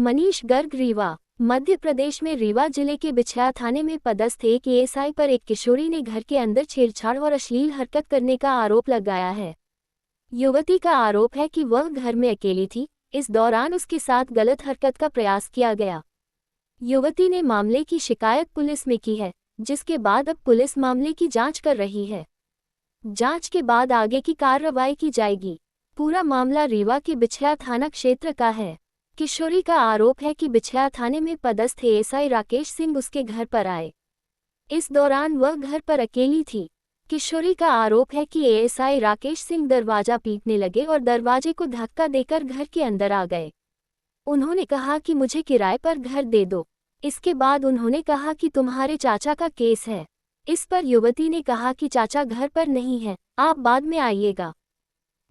मनीष गर्ग रीवा। मध्य प्रदेश में रीवा जिले के बिछया थाने में पदस्थ एक एएसआई पर एक किशोरी ने घर के अंदर छेड़छाड़ और अश्लील हरकत करने का आरोप लगाया है। युवती का आरोप है कि वह घर में अकेली थी, इस दौरान उसके साथ गलत हरकत का प्रयास किया गया। युवती ने मामले की शिकायत पुलिस में की है, जिसके बाद अब पुलिस मामले की जांच कर रही है। जांच के बाद आगे की कार्रवाई की जाएगी। पूरा मामला रीवा के बिछया थाना क्षेत्र का है। किशोरी का आरोप है कि बिछया थाने में पदस्थ एएसआई राकेश सिंह उसके घर पर आए। इस दौरान वह घर पर अकेली थी। किशोरी का आरोप है कि एएसआई राकेश सिंह दरवाजा पीटने लगे और दरवाजे को धक्का देकर घर के अंदर आ गए। उन्होंने कहा कि मुझे किराए पर घर दे दो। इसके बाद उन्होंने कहा कि तुम्हारे चाचा का केस है। इस पर युवती ने कहा कि चाचा घर पर नहीं है, आप बाद में आइएगा।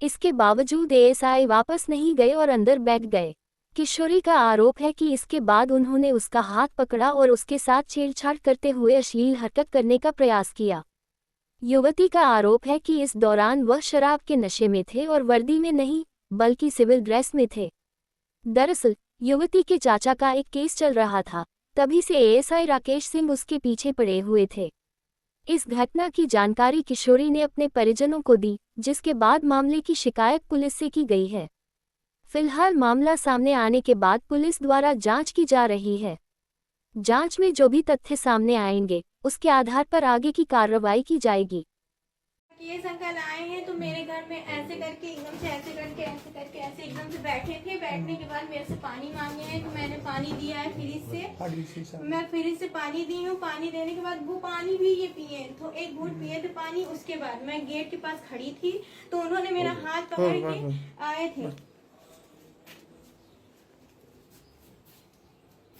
इसके बावजूद एएसआई वापस नहीं गए और अंदर बैठ गए। किशोरी का आरोप है कि इसके बाद उन्होंने उसका हाथ पकड़ा और उसके साथ छेड़छाड़ करते हुए अश्लील हरकत करने का प्रयास किया। युवती का आरोप है कि इस दौरान वह शराब के नशे में थे और वर्दी में नहीं, बल्कि सिविल ड्रेस में थे। दरअसल युवती के चाचा का एक केस चल रहा था, तभी से एएसआई राकेश सिंह उसके पीछे पड़े हुए थे। इस घटना की जानकारी किशोरी ने अपने परिजनों को दी, जिसके बाद मामले की शिकायत पुलिस से की गई है। फिलहाल मामला सामने आने के बाद पुलिस द्वारा जांच की जा रही है। जांच में जो भी तथ्य सामने आएंगे, उसके आधार पर आगे की कार्रवाई की जाएगी। ये अंकल आए हैं तो मेरे घर में ऐसे करके एकदम से ऐसे एकदम से बैठे थे। बैठने के बाद मेरे से पानी मांगे हैं तो मैंने पानी दिया है फ्रिज से। मैं फ्रिज से पानी दी हूँ। पानी देने के बाद वो पानी भी ये पिए, तो एक घूंट पिए थे पानी। उसके बाद मैं गेट के पास खड़ी थी तो उन्होंने मेरा हाथ पकड़ के आए थे।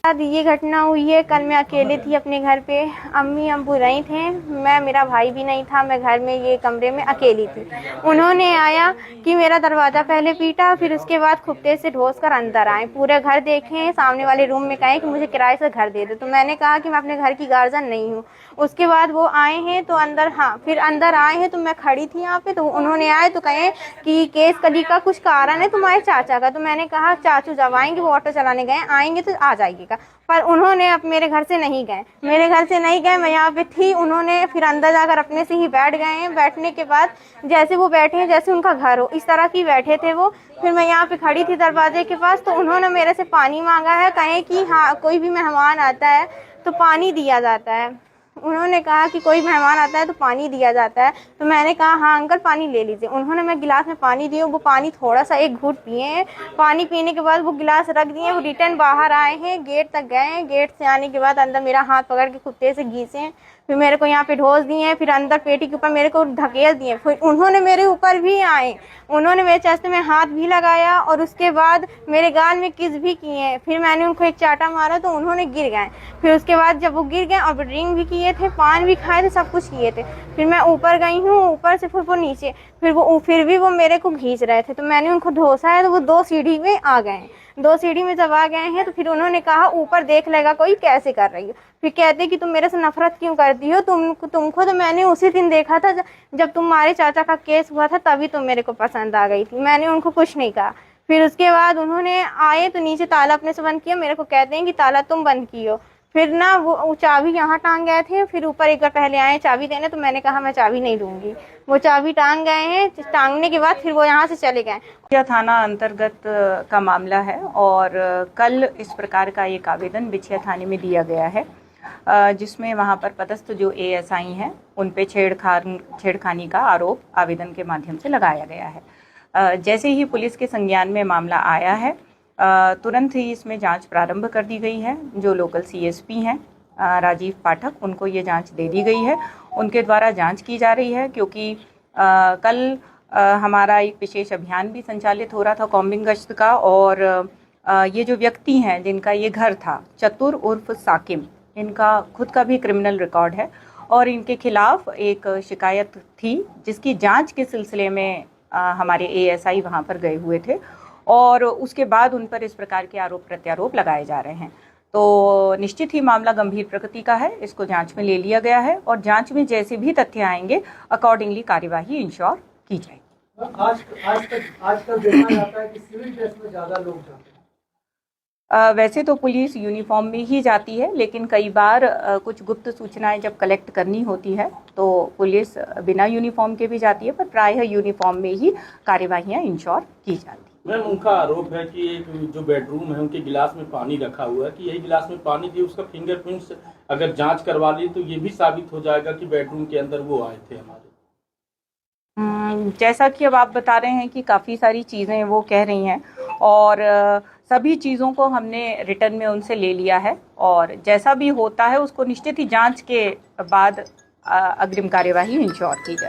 ये घटना हुई है, कल मैं अकेले थी अपने घर पे। अम्मी अब्बू नहीं थे, मैं, मेरा भाई भी नहीं था। मैं घर में ये कमरे में अकेली थी। उन्होंने आया कि मेरा दरवाज़ा पहले पीटा, फिर उसके बाद खुप्ते से ढोस कर अंदर आए। पूरे घर देखे, सामने वाले रूम में कहे कि मुझे किराए से घर दे दो। तो मैंने कहा कि मैं अपने घर की गार्जियन नहीं हूँ। उसके बाद वो आए हैं तो अंदर, हाँ, फिर अंदर आए हैं तो मैं खड़ी थी यहाँ पे। तो उन्होंने आए तो कहे कि केस कली का कुछ कारण है तुम्हारे चाचा का। तो मैंने कहा चाचू जब आएंगे, वो ऑटो चलाने गए, आएंगे तो आ जाइएगा। पर उन्होंने अब मेरे घर से नहीं गए, मैं यहाँ पे थी। उन्होंने फिर अंदर जाकर अपने से ही बैठ गए हैं। बैठने के बाद जैसे वो बैठे हैं, जैसे उनका घर हो, इस तरह की बैठे थे वो। फिर मैं यहाँ पे खड़ी थी दरवाजे के पास, तो उन्होंने मेरे से पानी मांगा है। कहे कि हाँ, कोई भी मेहमान आता है तो पानी दिया जाता है। उन्होंने कहा कि कोई मेहमान आता है तो पानी दिया जाता है। तो मैंने कहा हाँ अंकल, पानी ले लीजिए। उन्होंने मैं गिलास में पानी दिया, वो पानी थोड़ा सा एक घूंट पिए हैं। पानी पीने के बाद वो गिलास रख दिए, वो रिटर्न बाहर आए हैं, गेट तक गए हैं। गेट से आने के बाद अंदर मेरा हाथ पकड़ के कुत्ते से घीसे हैं। फिर मेरे को यहाँ पे ढोस दिए हैं, फिर अंदर पेटी के ऊपर मेरे को ढकेल दिए। फिर उन्होंने मेरे ऊपर भी आए, उन्होंने मेरे चेस्ट में हाथ भी लगाया और उसके बाद मेरे गाल में किस भी किए हैं। फिर मैंने उनको एक चाटा मारा तो उन्होंने गिर गए। फिर उसके बाद जब वो गिर गए और ड्रिंक भी किए थे, पान भी खाए थे, सब कुछ किए थे। फिर मैं ऊपर गई हूँ, ऊपर से फिर वो नीचे, फिर भी वो मेरे को खींच रहे थे। तो मैंने उनको ढोसा है तो वो 2 सीढ़ी में आ गए। 2 सीढ़ी में जब आ गए हैं तो फिर उन्होंने कहा ऊपर देख लेगा कोई, कैसे कर रही हो। फिर कहते कि तुम मेरे से नफरत क्यों करती हो, तुमको तो मैंने उसी दिन देखा था जब तुम्हारे चाचा का केस हुआ था, तभी तुम मेरे को पसंद आ गई थी। मैंने उनको कुछ नहीं कहा। फिर उसके बाद उन्होंने आए तो नीचे ताला अपने से बंद किया। मेरे को कहते हैं कि ताला तुम बंद कियो। फिर ना वो चाबी यहाँ टांग गए थे। फिर ऊपर एक बार पहले आए चाबी देने, तो मैंने कहा मैं चाबी नहीं दूंगी। वो चाबी टांग गए हैं। टांगने के बाद फिर वो यहाँ से चले गए। बिछया थाना अंतर्गत का मामला है और कल इस प्रकार का एक आवेदन बिछया थाने में दिया गया है, जिसमें वहाँ पर पदस्थ जो एएसआई हैं उन पे छेड़खानी का आरोप आवेदन के माध्यम से लगाया गया है। जैसे ही पुलिस के संज्ञान में मामला आया है, तुरंत ही इसमें जांच प्रारंभ कर दी गई है। जो लोकल सीएसपी हैं राजीव पाठक, उनको ये जांच दे दी गई है। उनके द्वारा जांच की जा रही है, क्योंकि कल हमारा एक विशेष अभियान भी संचालित हो रहा था कॉम्बिंग गश्त का। और ये जो व्यक्ति हैं जिनका ये घर था, चतुर उर्फ साकिम, इनका खुद का भी क्रिमिनल रिकॉर्ड है और इनके खिलाफ एक शिकायत थी, जिसकी जांच के सिलसिले में हमारे एएसआई वहाँ पर गए हुए थे और उसके बाद उन पर इस प्रकार के आरोप प्रत्यारोप लगाए जा रहे हैं। तो निश्चित ही मामला गंभीर प्रकृति का है, इसको जांच में ले लिया गया है और जांच में जैसे भी तथ्य आएंगे अकॉर्डिंगली कार्यवाही इंश्योर की जाएगी। आजकल देखा जाता है कि सिविल ड्रेस में ज्यादा लोग जाते हैं। वैसे तो पुलिस यूनिफॉर्म में ही जाती है, लेकिन कई बार कुछ गुप्त सूचनाएं जब कलेक्ट करनी होती है तो पुलिस बिना यूनिफॉर्म के भी जाती है, पर प्रायः यूनिफॉर्म में ही कार्यवाहियां इंश्योर की जाती है। मैम, उनका आरोप है कि एक जो बेडरूम है उनके गिलास में पानी रखा हुआ है, कि यही गिलास में पानी थी, उसका फिंगरप्रिंट्स अगर जांच करवा ली तो ये भी साबित हो जाएगा कि बेडरूम के अंदर वो आए थे हमारे। जैसा कि अब आप बता रहे हैं कि काफ़ी सारी चीज़ें वो कह रही हैं, और सभी चीज़ों को हमने रिटर्न में उनसे ले लिया है, और जैसा भी होता है उसको निश्चित ही जांच के बाद अग्रिम कार्यवाही इंश्योर की जाए।